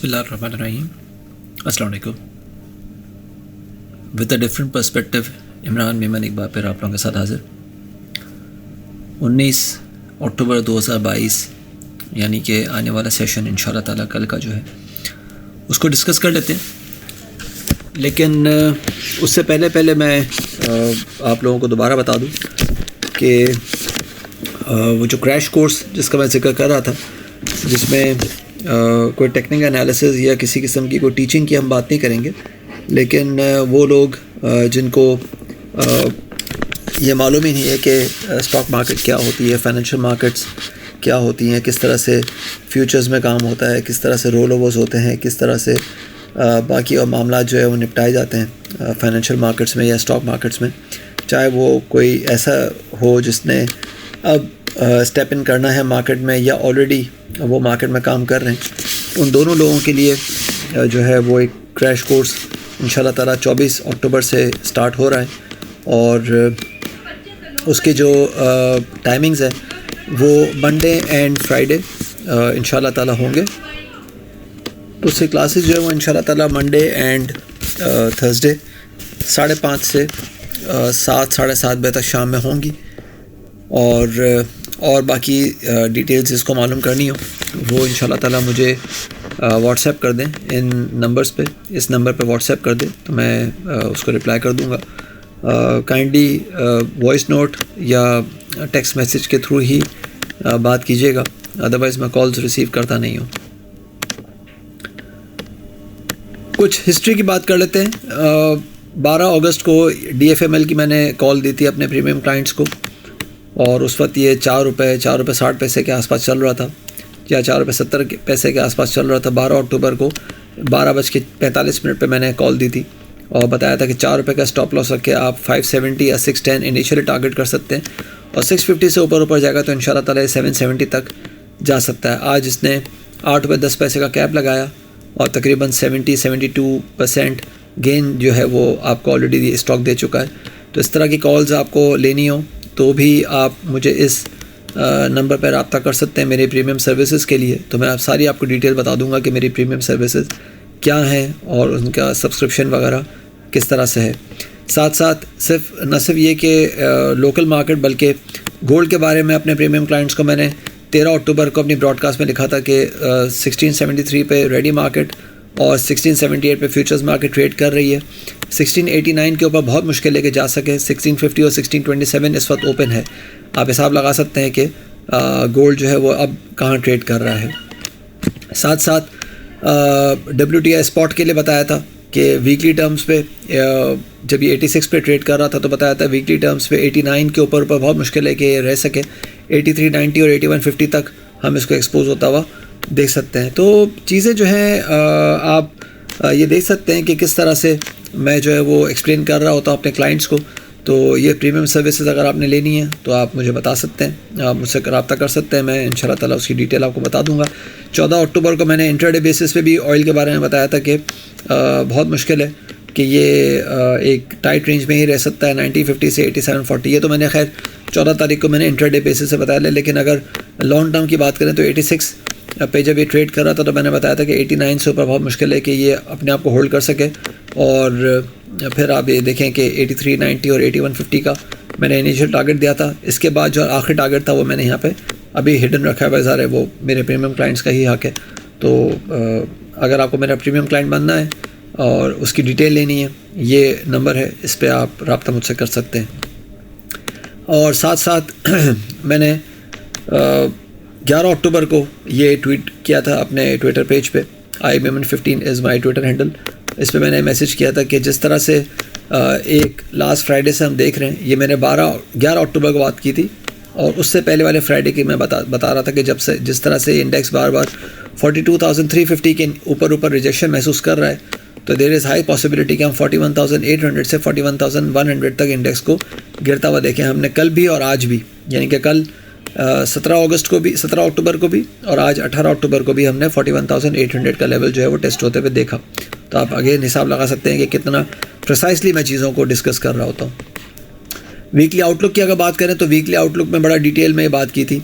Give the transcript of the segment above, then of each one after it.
बिस्मिल्लाहिर्रहमानिर्रहीम। अस्सलाम वालेकुम। With a different perspective, Imran Memon एक बार फिर आप लोगों के साथ हाजिर। 19 अक्टूबर 2022 यानी कि आने वाला सेशन इंशाल्लाह ताला कल का जो है उसको डिस्कस कर लेते हैं। लेकिन उससे पहले मैं आप लोगों को दोबारा बता दूं कि वो जो क्रैश कोर्स जिसका मैं जिक्र कर रहा था, जिसमें कोई टेक्निकल एनालिसिस या किसी किस्म की कोई टीचिंग की हम बात नहीं करेंगे, लेकिन वो लोग जिनको ये मालूम ही नहीं है कि स्टॉक मार्केट क्या होती है, फाइनेंशियल मार्केट्स क्या होती हैं, किस तरह से फ्यूचर्स में काम होता है, किस तरह से रोल ओवर्स होते हैं, किस तरह से बाकी और मामला जो है वो निपटाए जाते हैं फाइनेंशियल मार्केट्स में या स्टॉक मार्केट्स में, चाहे वो कोई ऐसा हो जिसने अब स्टेप इन करना है मार्केट में या ऑलरेडी वो मार्केट में काम कर रहे हैं। उन दोनों लोगों के लिए जो है वो एक क्रैश कोर्स इंशाल्लाह ताला 24 अक्टूबर से स्टार्ट हो रहा है और उसके जो टाइमिंग्स है वो मंडे एंड फ्राइडे इंशाल्लाह ताला होंगे। तो उससे क्लासेस जो है वो इंशाल्लाह ताला मंडे एंड थर्सडे 5:30 से 7 साढ़े 7 बजे तक शाम में होंगी। और बाकी डिटेल्स जिसको मालूम करनी हो वो इंशाल्लाह ताला मुझे व्हाट्सएप कर दें इन नंबर्स पे, इस नंबर पे व्हाट्सएप कर दें तो मैं उसको रिप्लाई कर दूँगा। काइंडली वॉइस नोट या टेक्स्ट मैसेज के थ्रू ही बात कीजिएगा, अदरवाइज़ मैं कॉल्स रिसीव करता नहीं हूँ। कुछ हिस्ट्री की बात कर लेते हैं। 12 अगस्त को DFML की मैंने कॉल दी थी अपने प्रीमियम क्लाइंट्स को और उस वक्त ये ₹4.60 के आसपास चल रहा था या ₹4.70 के आसपास चल रहा था। 12 अक्टूबर को 12:45 पे मैंने कॉल दी थी और बताया था कि ₹4 का स्टॉप लॉस रख के आप 570 या 610 इनिशियली टारगेट कर सकते हैं और 650 से ऊपर जाएगा तो इंशाल्लाह ताला 770 तक जा सकता है। आज इसने ₹8.10 का कैप लगाया और तकरीबन 70-72% गेन जो है वो आपको ऑलरेडी स्टॉक दे चुका है। तो इस तरह की कॉल्स आपको लेनी हो तो भी आप मुझे इस नंबर पर रब्ता कर सकते हैं मेरे प्रीमियम सर्विसेज के लिए। तो मैं आपको डिटेल बता दूंगा कि मेरी प्रीमियम सर्विसेज क्या हैं और उनका सब्सक्रिप्शन वगैरह किस तरह से है। साथ साथ न सिर्फ ये कि लोकल मार्केट बल्कि गोल्ड के बारे में अपने प्रीमियम क्लाइंट्स को मैंने 13 अक्टूबर को अपनी ब्रॉडकास्ट में लिखा था कि 1673 पे रेडी मार्केट और 1678 पे फ्यूचर्स मार्केट ट्रेड कर रही है। 1689 के ऊपर बहुत मुश्किल लेके जा सके। 1650 और 1627 इस वक्त ओपन है। आप हिसाब लगा सकते हैं कि गोल्ड जो है वो अब कहाँ ट्रेड कर रहा है। साथ साथ WTI स्पॉट के लिए बताया था कि वीकली टर्म्स पे जब ये 86 पे ट्रेड कर रहा था तो बताया था वीकली टर्म्स पे 89 के ऊपर बहुत मुश्किल है कि ये रह सके। 8390 और 8150 तक हम इसको एक्सपोज होता हुआ देख सकते हैं। तो चीज़ें जो हैं आप ये देख सकते हैं कि किस तरह से मैं जो है वो एक्सप्लेन कर रहा होता हूँ अपने क्लाइंट्स को। तो ये प्रीमियम सर्विसेज अगर आपने लेनी है तो आप मुझे बता सकते हैं, आप मुझसे रब्ता कर सकते हैं। मैं इंशाल्लाह ताला उसकी डिटेल आपको बता दूंगा। 14 अक्टूबर को मैंने इंट्राडे बेसिस पे भी ऑयल के बारे में बताया था कि बहुत मुश्किल है कि ये एक टाइट रेंज में ही रह सकता है 9050 से 8740। ये तो मैंने खैर 14 तारीख को मैंने इंट्राडे बेसिस से बताया, लेकिन अगर लॉन्ग टर्म की बात करें तो 86 पे जब ये ट्रेड कर रहा था तो मैंने बताया था कि 89 से ऊपर बहुत मुश्किल है कि ये अपने आप को होल्ड कर सके। और फिर आप ये देखें कि 8390 और 8150 का मैंने इनिशियल टारगेट दिया था। इसके बाद जो आखिरी टारगेट था वो मैंने यहाँ पे अभी हिडन रखा है। ज़ाहिर है वो मेरे प्रीमियम क्लाइंट्स का ही हक है। तो अगर आपको मेरा प्रीमियम क्लाइंट बनना है और उसकी डिटेल लेनी है, ये नंबर है, इस पर आप रब्ता मुझसे कर सकते हैं। और साथ साथ मैंने 11 अक्टूबर को ये ट्वीट किया था अपने ट्विटर पेज पे, iMeman15 is my Twitter handle. इस पर मैंने मैसेज किया था कि जिस तरह से एक लास्ट फ्राइडे से हम देख रहे हैं, ये मैंने 11 अक्टूबर को बात की थी और उससे पहले वाले फ्राइडे की मैं बता रहा था कि जिस तरह से इंडेक्स बार 42,350 के ऊपर रिजेक्शन महसूस कर रहा है तो देयर इज़ हाई पॉसिबिलिटी कि हम 41,800 से 41,100 तक इंडेक्स को गिरता हुआ देखें। हमने कल भी और आज भी, यानी कि कल 17 अक्टूबर को भी और आज 18 अक्टूबर को भी हमने 41,800 का लेवल जो है वो टेस्ट होते हुए देखा। तो आप अगेन हिसाब लगा सकते हैं कि कितना प्रिसाइसली मैं चीज़ों को डिस्कस कर रहा होता हूँ। वीकली आउटलुक की अगर बात करें तो वीकली आउटलुक में बड़ा डिटेल में बात की थी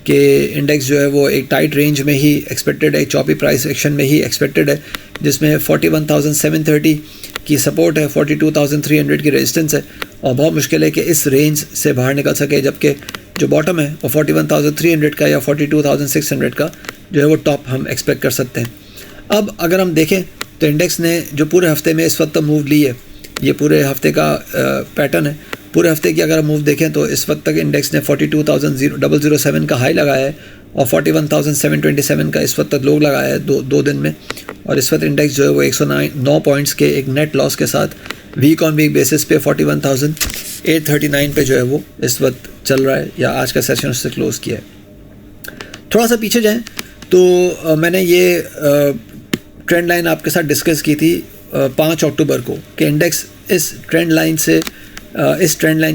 कि इंडेक्स जो है वो एक टाइट रेंज में ही एक्सपेक्टेड है, चॉपी प्राइस एक्शन में ही एक्सपेक्टेड है, जिसमें 41,730 की सपोर्ट है, 42,300 की रेजिस्टेंस है, और बहुत मुश्किल है कि इस रेंज से बाहर निकल सके, जबकि जो बॉटम है वो 41,300 का या 42,600 का जो है वो टॉप हम एक्सपेक्ट कर सकते हैं। अब अगर हम देखें तो इंडेक्स ने जो पूरे हफ्ते में इस वक्त तक मूव ली है, ये पूरे हफ्ते का पैटर्न है। पूरे हफ्ते की अगर हम मूव देखें तो इस वक्त तक इंडेक्स ने 42,007 का हाई लगाया है और 41,727 का इस वक्त तक लो लगाया है दो दिन में, और इस वक्त इंडेक्स जो है वो 109 पॉइंट्स के एक नेट लॉस के साथ वीक ऑन वीक बेसिस पे 41,839 पे जो है वो इस वक्त चल रहा है, या आज का सेशन उससे क्लोज़ किया है। थोड़ा सा पीछे जाएँ तो मैंने ये ट्रेंड लाइन आपके साथ डिस्कस की थी 5 अक्टूबर को कि इंडेक्स इस ट्रेंड लाइन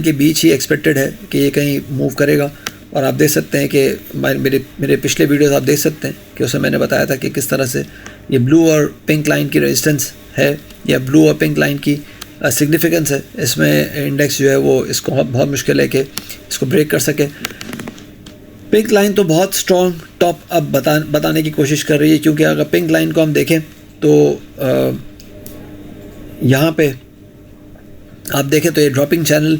के बीच ही एक्सपेक्टेड है कि ये कहीं मूव करेगा, और आप देख सकते हैं कि मेरे पिछले वीडियोस आप देख सकते हैं कि उसमें मैंने बताया था कि किस तरह से ये ब्लू और पिंक लाइन की रेजिस्टेंस है, या ब्लू और पिंक लाइन की सिग्निफिकेंस है। इसमें इंडेक्स जो है वो इसको बहुत मुश्किल है कि इसको ब्रेक कर सके। पिंक लाइन तो बहुत स्ट्रॉन्ग टॉप अब बताने की कोशिश कर रही है, क्योंकि अगर पिंक लाइन को हम देखें तो यहाँ पे आप देखें तो ये ड्रॉपिंग चैनल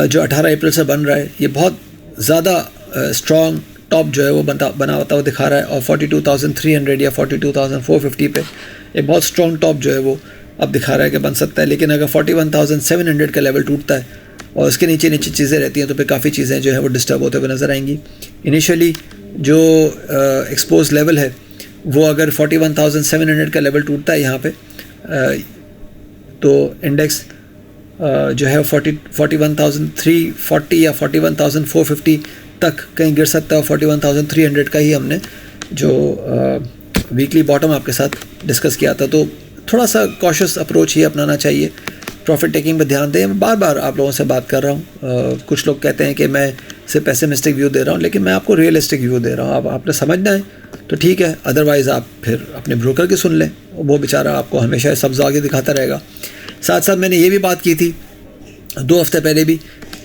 जो 18 अप्रैल से बन रहा है, ये बहुत ज़्यादा स्ट्रॉन्ग टॉप जो है वो बना होता हुआ दिखा रहा है, और 42,300 या 42,450 पे एक बहुत स्ट्रॉन्ग टॉप जो है वो अब दिखा रहा है कि बन सकता है। लेकिन अगर 41,700 का लेवल टूटता है और उसके नीचे चीज़ें रहती हैं तो फिर काफ़ी चीज़ें जो है वो डिस्टर्ब होते हुए नज़र आएंगी। इनिशियली जो एक्सपोज लेवल है वो अगर 41,700 का लेवल टूटता है यहाँ पे तो इंडेक्स जो है 41,340 या 41,450 तक कहीं गिर सकता है, और 41,300 का ही हमने जो वीकली बॉटम आपके साथ डिस्कस किया था। तो थोड़ा सा कॉशियस अप्रोच ही अपनाना चाहिए, प्रॉफिट टेकिंग पर ध्यान दें। बार बार आप लोगों से बात कर रहा हूँ, कुछ लोग कहते हैं कि मैं सिर्फ पेसिमिस्टिक व्यू दे रहा हूँ, लेकिन मैं आपको रियलिस्टिक व्यू दे रहा हूँ। अब आपने समझना है तो ठीक है, अदरवाइज़ आप फिर अपने ब्रोकर की सुन लें, वो बेचारा आपको हमेशा सब्ज़ आगे दिखाता रहेगा। साथ साथ मैंने ये भी बात की थी 2 हफ्ते पहले भी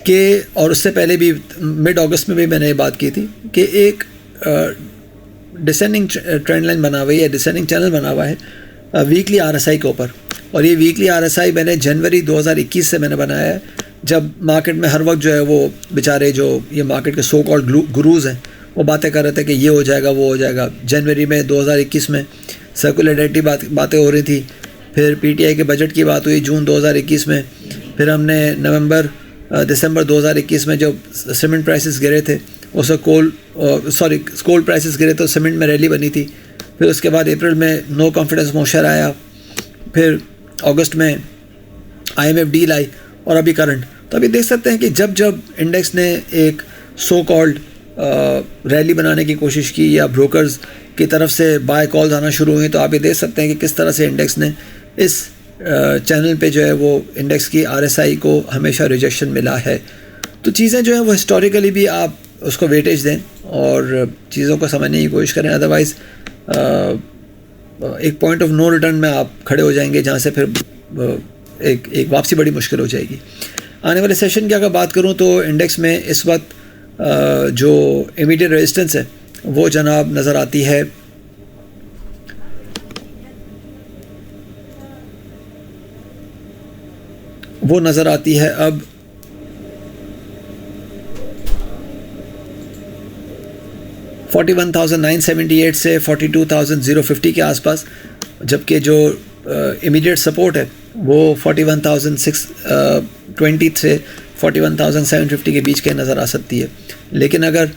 कि, और उससे पहले भी मिड अगस्त में भी मैंने ये बात की थी कि एक डिसेंडिंग ट्रेंड लाइन बना हुआ है या डिसेंडिंग चैनल बना हुआ है वीकली RSI के ऊपर, और ये वीकली RSI मैंने जनवरी 2021 से मैंने बनाया है, जब मार्केट में हर वक्त जो है वो बेचारे जो ये मार्केट के सो कॉल्ड गुरूज हैं वो बातें कर रहे थे कि ये हो जाएगा वो हो जाएगा। जनवरी में 2021 में सर्कुलरिटी बातें हो रही थी, फिर PTI के बजट की बात हुई जून 2021 में, फिर हमने दिसंबर 2021 में जब सीमेंट प्राइसेस गिरे थे उससे कोल प्राइसेस गिरे तो सीमेंट में रैली बनी थी। फिर उसके बाद अप्रैल में नो कॉन्फिडेंस मोशन आया, फिर अगस्त में IMF डील आई, और अभी करंट। तो अभी देख सकते हैं कि जब इंडेक्स ने एक सो कॉल्ड रैली बनाने की कोशिश की या ब्रोकर्स की तरफ से बाय कॉल्स आना शुरू हुई, तो आप ये देख सकते हैं कि किस तरह से इंडेक्स ने इस चैनल पे जो है वो इंडेक्स की RSI को हमेशा रिजेक्शन मिला है। तो चीज़ें जो है वो हिस्टोरिकली भी आप उसको वेटेज दें और चीज़ों को समझने की कोशिश करें, अदरवाइज़ एक पॉइंट ऑफ नो रिटर्न में आप खड़े हो जाएंगे, जहाँ से फिर एक वापसी बड़ी मुश्किल हो जाएगी। आने वाले सेशन की अगर बात करूँ तो इंडेक्स में इस वक्त जो इमीडिएट रेजिस्टेंस है वो जनाब नज़र आती है अब 41,978 से 42,050 के आसपास, जबकि जो इमीडिएट सपोर्ट है वो 41,620 से 41,750 के बीच के नज़र आ सकती है। लेकिन अगर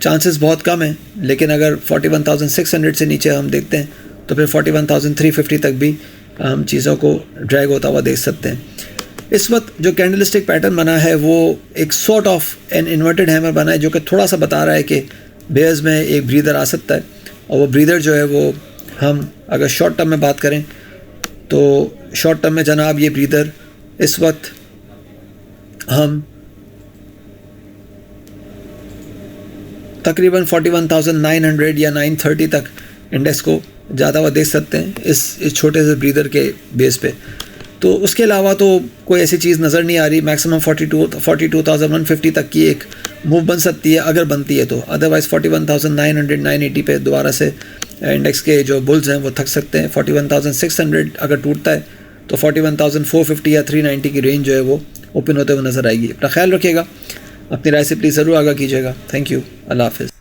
चांसेस बहुत कम हैं, लेकिन अगर 41,600 से नीचे हम देखते हैं तो फिर 41,350 तक भी हम चीज़ों को ड्रैग होता हुआ देख सकते हैं। इस वक्त जो कैंडलस्टिक पैटर्न बना है वो एक sort of an inverted hammer बना है, जो कि थोड़ा सा बता रहा है कि बेयर्स में एक ब्रीदर आ सकता है, और वो ब्रीदर जो है वो हम अगर शॉर्ट टर्म में बात करें तो शॉर्ट टर्म में जनाब ये ब्रीदर इस वक्त हम तकरीबन 41,900 या 930 तक इंडेक्स को ज़्यादा हुआ देख सकते हैं इस छोटे से ब्रीदर के बेस पे। तो उसके अलावा तो कोई ऐसी चीज़ नज़र नहीं आ रही। मैक्सिमम 42,150 तक की एक मूव बन सकती है अगर बनती है तो, अदरवाइज़ 41,900 980 पे दोबारा से इंडेक्स के जो बुल्स हैं वो थक सकते हैं। 41,600 अगर टूटता है तो 41,450 या 390 की रेंज जो है वो ओपन होते हुए नज़र आएगी। अपना ख्याल रखिएगा, अपनी राय से प्लीज़ ज़रूर आगाह कीजिएगा। थैंक यू, अल्लाह हाफ़िज़।